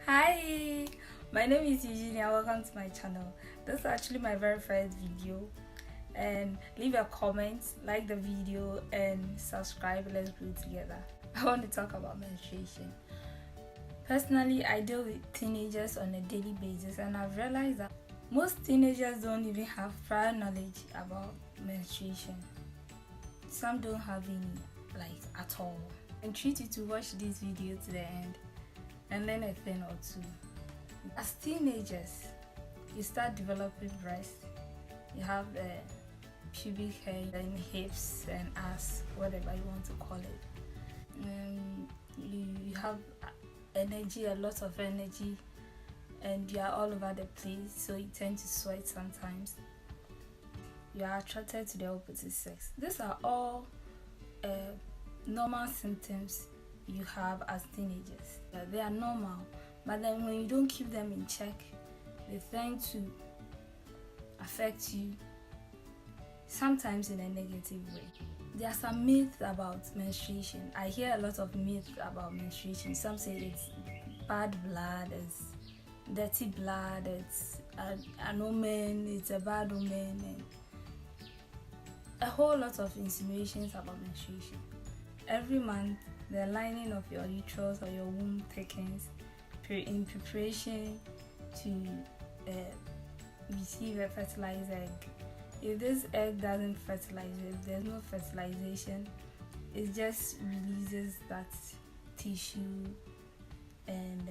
Hi, my name is Eugenia. Welcome to my channel. This is actually my very first video, and leave a comment, like the video, and subscribe. Let's grow together. I want to talk about menstruation. Personally, I deal with teenagers on a daily basis, and I've realized that most teenagers don't even have prior knowledge about menstruation. Some don't have any, at all. I treat you to watch this video to the end and learn a thing or two. As teenagers, you start developing breasts. You have pubic hair and hips and ass, whatever you want to call it. You have energy, a lot of energy, and you are all over the place, so you tend to sweat sometimes. You are attracted to the opposite sex. These are all normal symptoms you have as teenagers. They are normal, but then when you don't keep them in check, they tend to affect you, sometimes in a negative way. There are some myths about menstruation. I hear a lot of myths about menstruation. Some say it's bad blood, it's dirty blood, it's an omen, it's a bad omen, and a whole lot of insinuations about menstruation. Every month, the lining of your uterus or your womb thickens in preparation to receive a fertilized egg. If this egg doesn't fertilize, if there's no fertilization, it just releases that tissue and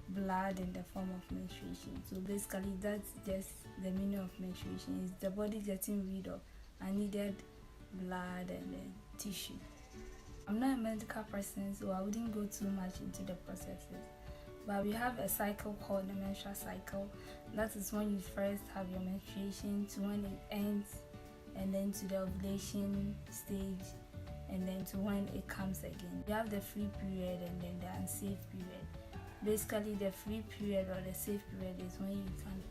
blood in the form of menstruation. So basically, that's just the meaning of menstruation. It's the body getting rid of unneeded blood and tissue. I'm not a medical person, so I wouldn't go too much into the processes. But we have a cycle called the menstrual cycle. That is when you first have your menstruation to when it ends, and then to the ovulation stage, and then to when it comes again. You have the free period and then the unsafe period. Basically, the free period or the safe period is when you can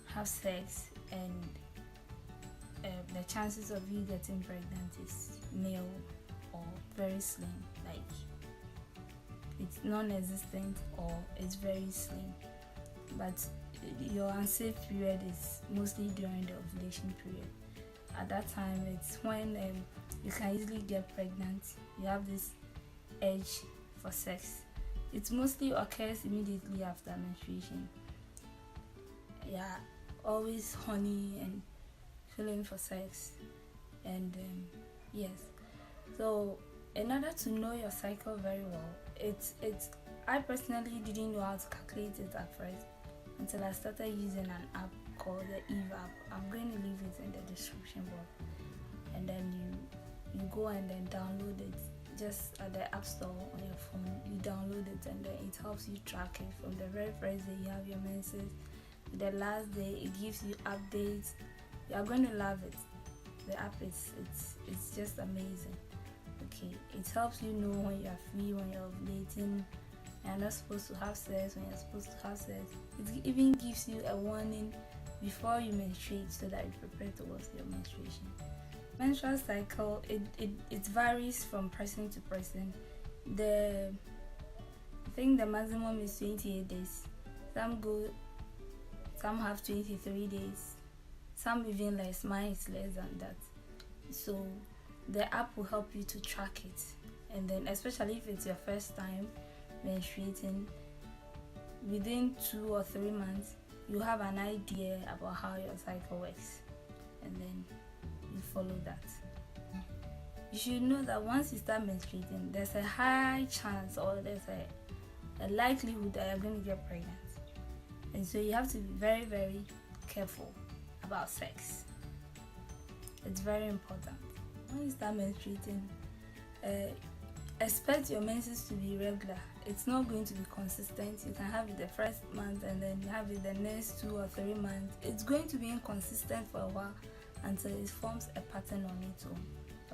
have sex, and the chances of you getting pregnant is nil or very slim, like it's non-existent or it's very slim. But your unsafe period is mostly during the ovulation period. At that time, it's when you can easily get pregnant. You have this urge for sex. It mostly occurs immediately after menstruation. Yeah, always horny and feeling for sex, and yes. So in order to know your cycle very well, it's I personally didn't know how to calculate it at first until I started using an app called the Eve app. I'm going to leave it in the description box, and then you go and then download it just at the app store on your phone. You download it, and then it helps you track it from the very first day you have your menses to the last day. It gives you updates. You are going to love it. The app is it's just amazing. Okay, it helps you know when you are free, when you're ovulating, you're not supposed to have sex, when you're supposed to have sex. It even gives you a warning before you menstruate so that you prepare towards your menstruation. Menstrual cycle, it varies from person to person. I think the maximum is 28 days. Some have 23 days. Some even less. Mine is less than that. So the app will help you to track it, and then especially if it's your first time menstruating, within 2 or 3 months you have an idea about how your cycle works, and then you follow that. You should know that once you start menstruating, there's a high chance, or there's a likelihood that you're going to get pregnant, and so you have to be very, very careful about sex. It's very important. When you start menstruating, expect your menses to be regular. It's not going to be consistent. You can have it the first month and then you have it the next 2 or 3 months. It's going to be inconsistent for a while until it forms a pattern on its own.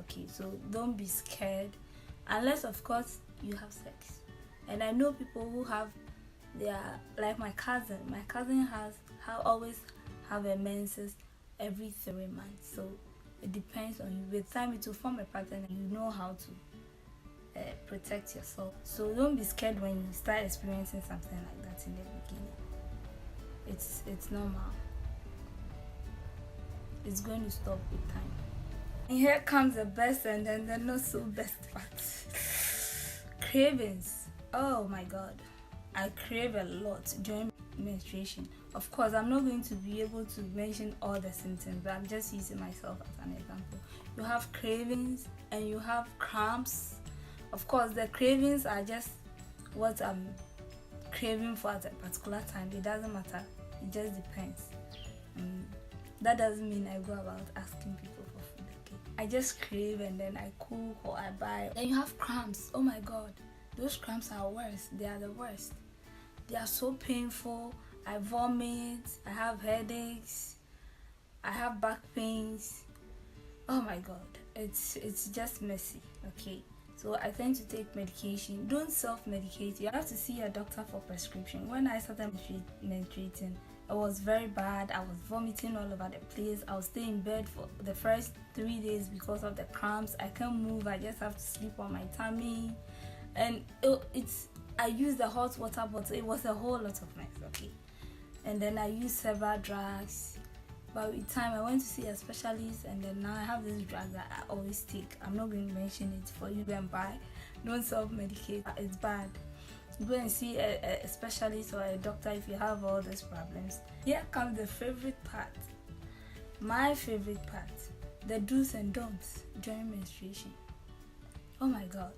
Okay, so don't be scared, unless of course you have sex. And I know people who have like my cousin. My cousin always have a menses every 3 months. So it depends on you. With time, it will form a pattern, and you know how to protect yourself. So don't be scared when you start experiencing something like that in the beginning. It's normal. It's going to stop with time. And here comes the best and then the not so best part. Cravings. Oh my god, I crave a lot during menstruation. Of course, I'm not going to be able to mention all the symptoms, but I'm just using myself as an example. You have cravings and you have cramps. Of course, the cravings are just what I'm craving for at a particular time. It doesn't matter. It just depends. That doesn't mean I go about asking people for food. Okay, I just crave and then I cook or I buy. Then you have cramps. Oh my god, those cramps are worse. They are the worst. They are so painful. I vomit. I have headaches. I have back pains. Oh my god, it's just messy. Okay, so I tend to take medication. Don't self-medicate. You have to see a doctor for prescription. When I started menstruating, it was very bad. I was vomiting all over the place. I would stay in bed for the first 3 days because of the cramps. I can't move. I just have to sleep on my tummy. And I used the hot water bottle. It was a whole lot of mess, okay? And then I used several drugs. But with time, I went to see a specialist, and then now I have this drug that I always take. I'm not going to mention it for you to go and buy. Don't self-medicate. It's bad. Go and see a specialist or a doctor if you have all these problems. Here comes the favorite part. My favorite part. The do's and don'ts during menstruation. Oh my god.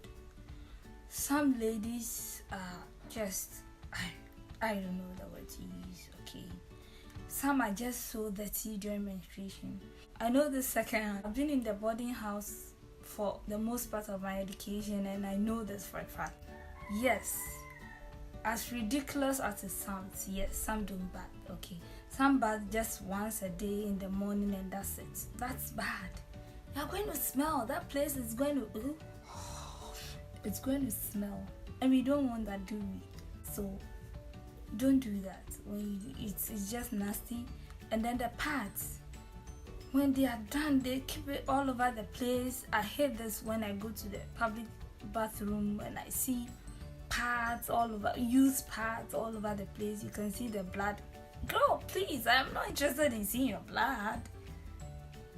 Some ladies are just, I don't know the word to use, okay? Some are just so dirty during menstruation. I know this secondhand. I've been in the boarding house for the most part of my education, and I know this for a fact. Yes, as ridiculous as it sounds, yes, some don't bath, okay? Some bath just once a day in the morning and that's it. That's bad. You're going to smell. That place is going to, it's going to smell. And we don't want that, do we? So don't do that. It's just nasty. And then the pads, when they are done, they keep it all over the place. I hate this when I go to the public bathroom and I see pads all over, used pads all over the place. You can see the blood. Girl, please, I'm not interested in seeing your blood.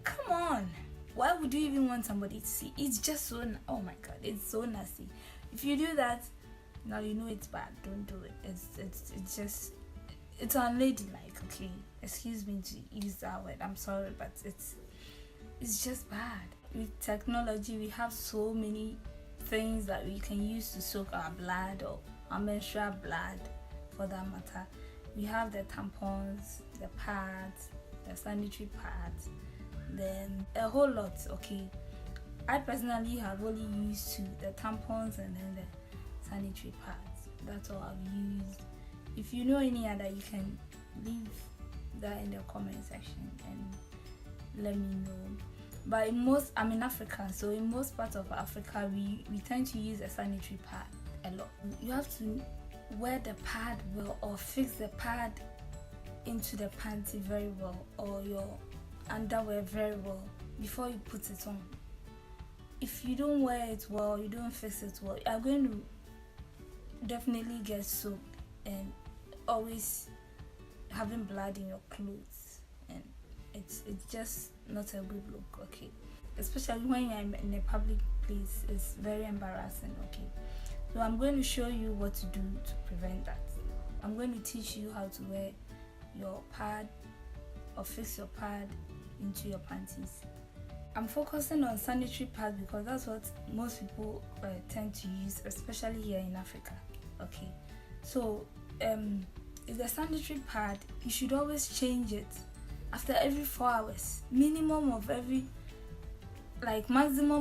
Come on. Why would you even want somebody to see? It's just so, oh my god, it's so nasty. If you do that, now you know it's bad. Don't do it. It's just, it's unladylike, okay? Excuse me to use that word. I'm sorry, but it's just bad. With technology, we have so many things that we can use to soak our blood or our menstrual blood, for that matter. We have the tampons, the pads, the sanitary pads, then a whole lot, okay? I personally have only used the tampons and then the sanitary pads. That's all I've used. If you know any other, you can leave that in the comment section and let me know. But I'm in Africa, so in most parts of Africa, we tend to use a sanitary pad a lot. You have to wear the pad well or fix the pad into the panty very well or your underwear very well before you put it on. If you don't wear it well, you don't fix it well, you're going to definitely get soaked and always having blood in your clothes, and it's just not a good look, okay? Especially when you're in a public place, it's very embarrassing, okay? So I'm going to show you what to do to prevent that. I'm going to teach you how to wear your pad or fix your pad into your panties. I'm focusing on sanitary pads because that's what most people tend to use, especially here in Africa, okay? So if the sanitary pad, you should always change it after every 4 hours, maximum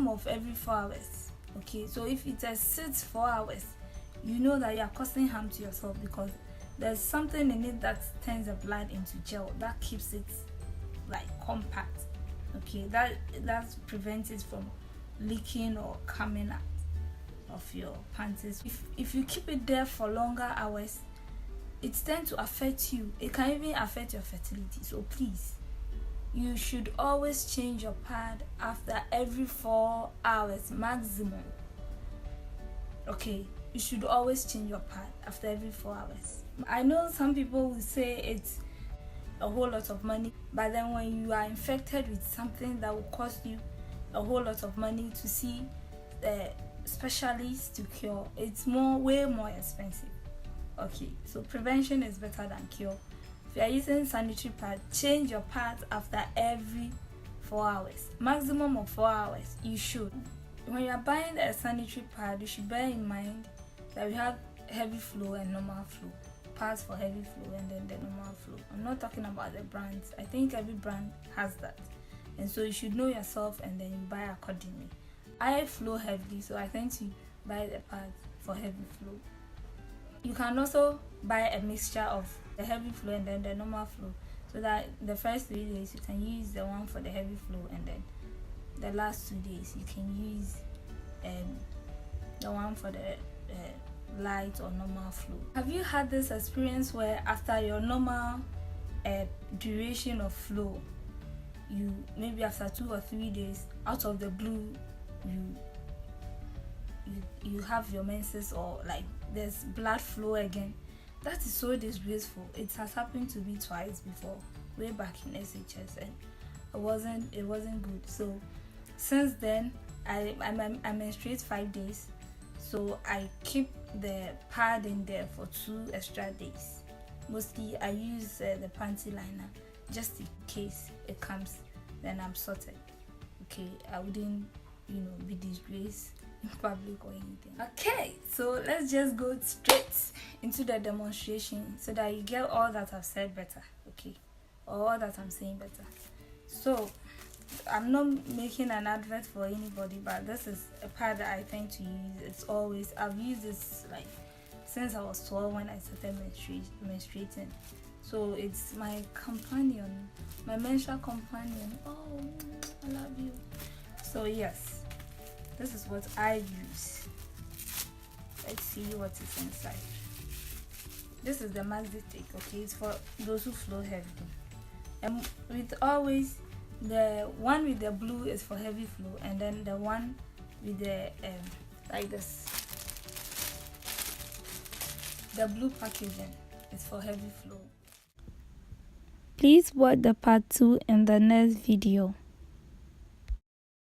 of every 4 hours, okay? So if it sits 4 hours, you know that you are causing harm to yourself because there's something in it that turns the blood into gel that keeps it like compact, okay? That prevents it from leaking or coming out of your panties. If you keep it there for longer hours, it tends to affect you. It can even affect your fertility. So please, you should always change your pad after every 4 hours maximum. Okay, you should always change your pad after every 4 hours. I know some people will say it's a whole lot of money, but then when you are infected with something that will cost you a whole lot of money to see specialists to cure, it's way more expensive. Okay, so prevention is better than cure. If you are using sanitary pad, change your pads after every 4 hours, maximum of 4 hours. You should. When you are buying a sanitary pad, you should bear in mind that we have heavy flow and normal flow. Pads for heavy flow and then the normal flow. I'm not talking about the brands. I think every brand has that, and so you should know yourself and then you buy accordingly. I flow heavily, so I tend to buy the pads for heavy flow. You can also buy a mixture of the heavy flow and then the normal flow, so that the first 3 days you can use the one for the heavy flow, and then the last 2 days you can use the one for the light or normal flow. Have you had this experience where after your normal duration of flow, you maybe after 2 or 3 days, out of the blue, you have your menses, or like there's blood flow again? That is so disgraceful. It has happened to me twice before, way back in SHS, and it wasn't good. So since then I menstruate 5 days, so I keep the pad in there for 2 extra days. Mostly I use the panty liner just in case it comes, then I'm sorted. Okay, I wouldn't be disgraced in public or anything. Okay, so let's just go straight into the demonstration so that you get all that I've said better. Okay, or all that I'm saying better. So I'm not making an advert for anybody, but this is a pad that I tend to use. I've used this like since I was 12 when I started menstruating. So it's my companion, my menstrual companion. Oh, I love you. So yes, this is what I use. Let's see what is inside. This is the maxi take. Okay, it's for those who flow heavily. And with always, the one with the blue is for heavy flow, and then the one with the like this, the blue packaging, is for heavy flow. Please watch the part 2 in the next video.